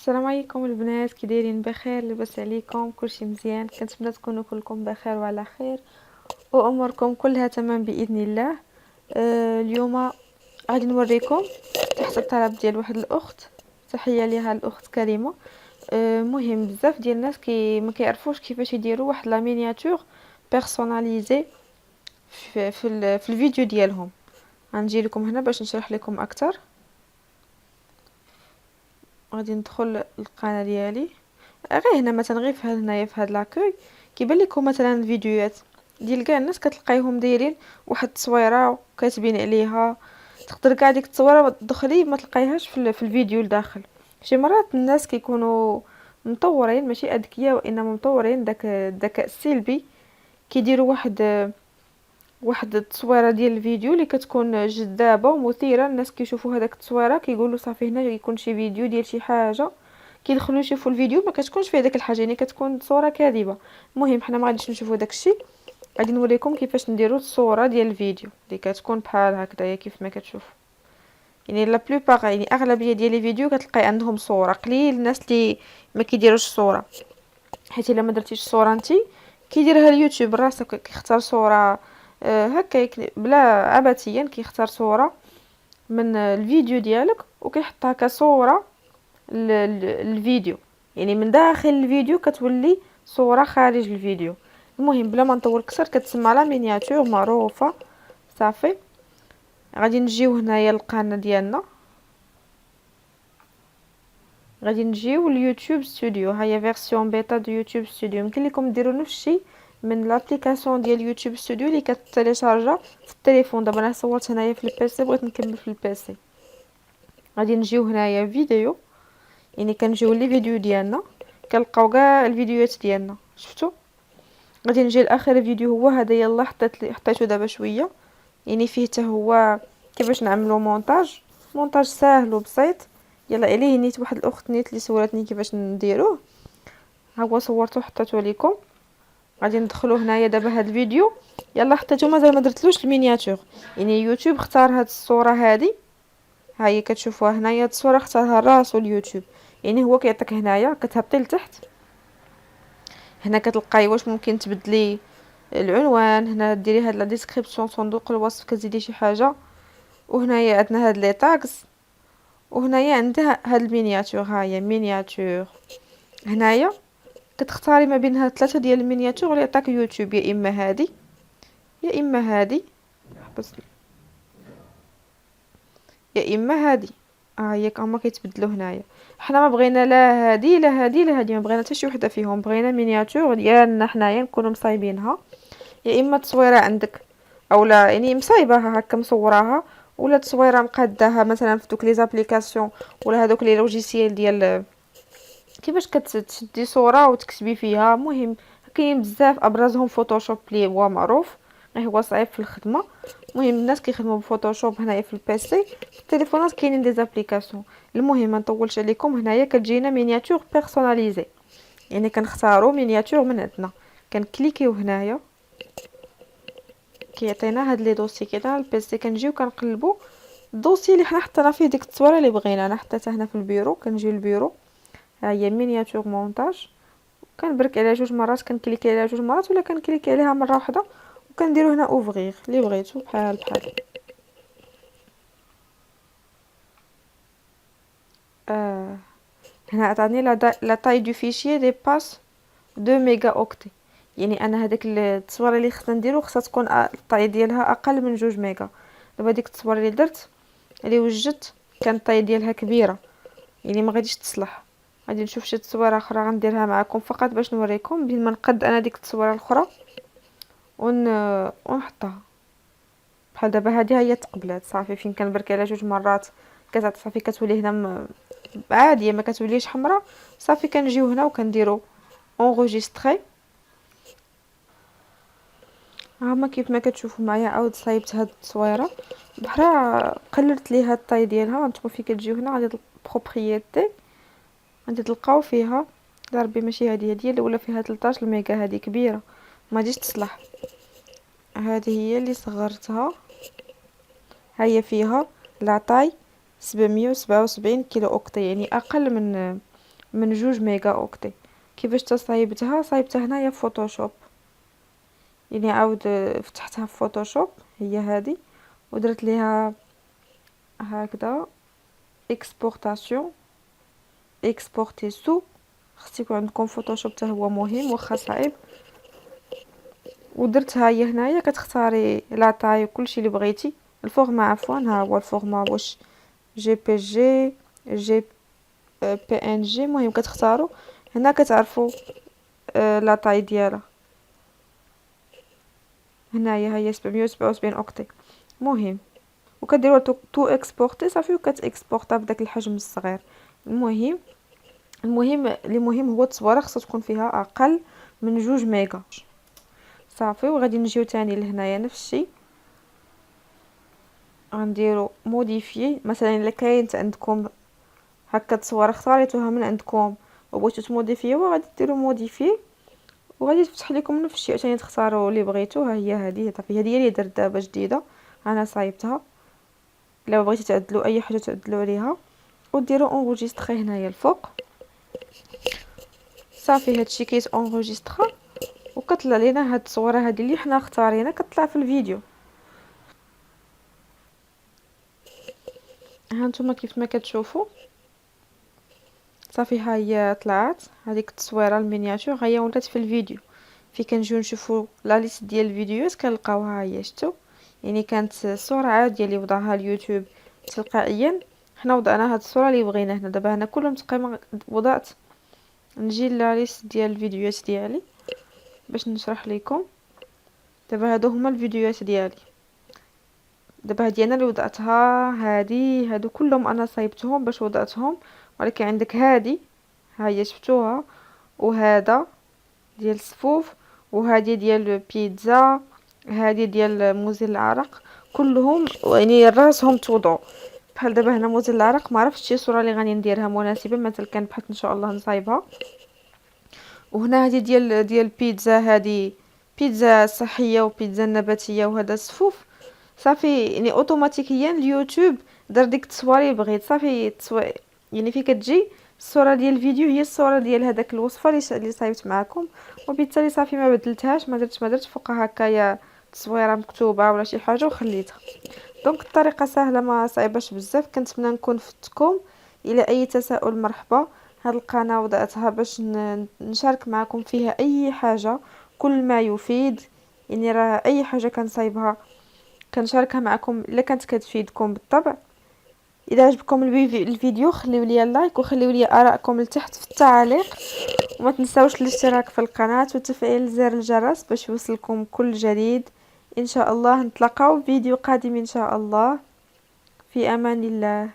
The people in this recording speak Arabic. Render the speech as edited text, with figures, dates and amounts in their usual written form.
السلام عليكم البنات، كي دايرين؟ بخير؟ لاباس عليكم؟ كلشي مزيان؟ كنتمنى تكونوا كلكم بخير وعلى خير واموركم كلها تمام باذن الله. اليوم غادي نوريكم تحت الطلب ديال واحد الاخت. تحيه ليها الاخت كريمه. مهم بزاف ديال الناس ما كيعرفوش كيفاش يديروا واحد لا مينياتور بيرسوناليزي في الفيديو ديالهم. غنجي لكم هنا باش نشرح لكم اكثر. غادي ندخل القناه ديالي غير هنا مثلا، غير في هنايا في هاد لاكوي كيبان لكم مثلا الفيديوهات ديال كاع الناس، كتلقايهم دايرين واحد التصويره وكاتبين عليها. تقدر كاع ديك التصويره تدخلي ما تلقايهاش في الفيديو لداخل. شي مرات الناس كيكونوا مطورين، ماشي اذكياء وانما مطورين داك الذكاء السلبي، كيديروا واحد التصويره ديال الفيديو اللي كتكون جذابه ومثيره. الناس كيشوفوا هذاك التصويره كيقولوا صافي هنا يكون شي فيديو ديال شي حاجه، كيدخلوا يشوفوا الفيديو ما كتكونش فيه داك الحاجه، يعني كتكون صوره كاذبه. المهم حنا ما غاديش نشوفوا داك الشيء، غادي نوريكم كيفاش نديروا الصوره ديال الفيديو اللي كتكون بحال هكذايا كيف ما كتشوفوا. يعني لا بلوبار، يعني اغلبيه ديال لي فيديو كتلقاي عندهم صوره. قليل الناس اللي ما كيديروش صوره، حيت الا ما درتيش صوره نتي كيديرها اليوتيوب راسك، كيختار صوره هكا بلا عبثيا، كيختار صوره من الفيديو ديالك وكيحطها كصوره الفيديو، يعني من داخل الفيديو كتولي صورة خارج الفيديو. المهم بلا ما نطول كثر، كتسمى لا مينياتور معروفة. صافي غادي نجيو هنايا القناة ديالنا، غادي نجيو اليوتيوب ستوديو. هيا فيرسيون بيتا دو يوتيوب ستوديو. يمكن لكم ديروا نفس الشيء من لابليكاسيون ديال يوتيوب ستوديو اللي كتيليشارجا في التليفون. دابا انا صورت هنايا في البيسي، بغيت نكمل في البيسي. غادي نجيو هنايا فيديو، يعني كنجيو لي فيديو ديالنا كنلقاو كاع الفيديوهات ديالنا. شفتوا؟ غادي نجي لاخر فيديو، هو هذا. يلا حطيته دابا شويه، يعني فيه حتى هو كيفاش نعملوا مونتاج ساهل وبسيط. يلا عليه نيت واحد الاخت نيت اللي سولتني كيفاش نديروه، ها هو صورته حطيته لكم. غادي ندخلوا هنايا دابا هاد الفيديو. يلا حطيته مازال ما درتلوش المينياتور، يعني يوتيوب اختار هاد الصوره هادي. ها هي كتشوفوها هنايا، هاد الصوره اختارها راسو اليوتيوب. يعني هو كيعطيك هنايا، كتهبطي لتحت هنا كتلقاي واش ممكن تبدلي العنوان. هنا ديري هاد لا ديسكريبسيون، صندوق الوصف، كتزيدي شي حاجه. وهنايا عندنا هاد لي تاغز، وهنايا عندها هاد المينياتور. ها هي مينياتور. هنايا كتختاري ما بين هاد ثلاثه ديال المينياتور اللي يعطيك يوتيوب، يا اما هادي يا اما هادي، بس يا اما هادي. ها هي هما كيتبدلوا هنايا. حنا ما بغينا لا هادي لا هادي لا هادي، ما بغينا حتى شي وحده فيهم، بغينا مينياتور ديالنا حنايا نكونوا مصايبينها. يا اما تصويره عندك اولا يعني مصايباها هكا مصوراها، ولا تصويره مقاداها مثلا في دوك لي زابليكاسيون ولا هذوك لي لوجيسيال ديال كيفاش كتشدي صوره وتكتبي فيها. مهم كاين بزاف، ابرزهم فوتوشوب اللي هو معروف، غير هو صعيب في الخدمه. المهم الناس كيخدموا بفوتوشوب هنايا في البيسي. في التليفونات كاينين دي زابليكاسيون. المهم ما نطولش عليكم، هنايا كتجينا مينياتور بيرسوناليزي، يعني كنختاروا مينياتور من عندنا، كنكليكيو هنايا كيعطينا هاد لي دوسي، كيعطينا البيسي. كنجيو كنقلبوا الدوسي اللي حنا حطينا فيه ديك التصويره اللي بغينا. انا حطيتها هنا في البيرو، كنجيو للبيرو. ها هي مينياتور مونتاج، كنبرك عليها جوج مرات، كنكليكي عليها جوج مرات ولا كنكليكي عليها مره واحده، وكنديرو هنا اوفغيغ اللي بغيتو بحال آه. هنا عطاني لا تاي دو فيشي دي باس 2 ميغا اوكتي، يعني انا هذيك التصويره اللي خصنا نديرو خصها تكون الطاي ديالها اقل من 2 ميغا. دابا ديك التصويره اللي درت اللي وجدت كانت الطاي ديالها كبيره، يعني ما غاديش تصلح. غادي نشوف شي تصويره اخرى غنديرها معكم فقط باش نوريكم بين ما نقد انا ديك التصويره الاخرى ونحطها. بحال دابا هذه هي تقبلات صافي، فين كنبرك على جوج مرات كتعطي صافي كتولي هنا عاديه، ما كتوليش حمراء. صافي كنجيو هنا وكنديرو اونغيستري. هما كيف ما كتشوفوا معايا عاود صايبت هاد التصويره بحرا، قللت ليها الطاي ديالها. نتوما فين كتجيو هنا غادي بروبريتي، غادي تلقاو فيها ضربي ماشي هذه الاولى فيها 13 ميغا، هذه كبيره ما غاديش تصلح. هذه هي اللي صغرتها، هي فيها لاطاي 777 كيلو اوكتي، يعني اقل من 2 ميجا اوكتي. كيفاش تصايبتها؟ صايبتها هنايا في فوتوشوب، يعني عاود فتحتها في فوتوشوب هي هذه، ودرت ليها هكذا اكسبورتاسيون، اكسبورتي سو. خص يكون عندكم فوتوشوب حتى هو مهم واخا صعيب. ودرتها هي هنايا كتختاري لا طاي وكلشي اللي بغيتي. الفورما عفوا، ها هو الفورما، واش جي بي جي، جي بي ان جي، المهم كتختاروا هنا كتعرفوا لا طاي ديالها. هنايا هي 777 اوكتي مهم، وكديروا تو اكسبورتي صافي وكتاكسبورتا بداك الحجم الصغير. المهم اللي مهم هو التصويره خصها تكون فيها اقل من 2 ميجا صافي. وغادي نجيو تاني لهنايا نفس الشيء، غنديرو موديفي. مثلا الا كاينت عندكم هكا تصويره اختاريتوها من عندكم وبغيتو تموديفيوها، غادي ديروا موديفي وغادي تفتح لكم نفس الشيء ثاني تختاروا اللي بغيتو. ها هي هذه صافي، هذه هي اللي درت دابا جديده انا صايبتها. الا بغيتي تعدلوا اي حاجه تعدلوا عليها وديروا اونغيستري هنايا الفوق صافي. هادشي كيت اونغيسترا وكطلع لينا هاد التصويره هذه اللي حنا اختارينا كطلع في الفيديو. ها نتوما كيف ما كتشوفوا صافي، ها هي طلعت هذيك التصويره المينياتور، هي ولات في الفيديو. في كنجيو نشوفوا لا ليست ديال الفيديوهات كنلقاوها هي شتو، يعني كانت صوره عاديه اللي وضعها اليوتيوب تلقائيا، حنا وضعنا هاد الصوره اللي بغينا هنا. دابا انا كلهم تقريبا وضعت. نجي لا ليست ديال الفيديوهات ديالي باش نشرح لكم. دابا هادو هما الفيديوهات ديالي. دابا هادي انا اللي وضعتها، هادو كلهم انا صايبتهم باش وضعتهم. ولكن عندك هادي ها هي شفتوها، وهذا ديال الصفوف، وهذه ديال بيتزا، هذه ديال موزيل العرق. كلهم يعني راسهم توضعوا بحال دابا هنا موزيل العرق. ما عرفتش شي صوره اللي غادي نديرها مناسبه، مثلا كنبحث ان شاء الله نصايبها. وهنا هذه ديال بيتزا، هذه بيتزا صحيه وبيتزا نباتيه، وهذا الصفوف صافي. يعني اوتوماتيكيا اليوتيوب دار ديك التصويره اللي بغيت صافي. يعني في كتجي الصوره ديال الفيديو هي الصوره ديال هذاك الوصفه اللي صايبت معكم، وبالتالي صافي ما بدلتهاش، ما درت فوقها هكايا تصويره مكتوبه ولا شي حاجه وخليتها. دونك الطريقه سهله ما صعيباش بزاف. كنتمنى نكون فدتكم. الى اي تساؤل مرحبا. هاد القناه وضعتها باش نشارك معكم فيها اي حاجه، كل ما يفيد. يعني راه اي حاجه كنصايبها كنشاركها معكم الا كانت كتفيدكم بالطبع. اذا عجبكم الفيديو خليو لي لايك وخليو لي ارائكم لتحت في التعاليق، وما تنساوش الاشتراك في القناه وتفعيل زر الجرس باش يوصلكم كل جديد. ان شاء الله نتلاقاو في فيديو قادم ان شاء الله. في امان الله.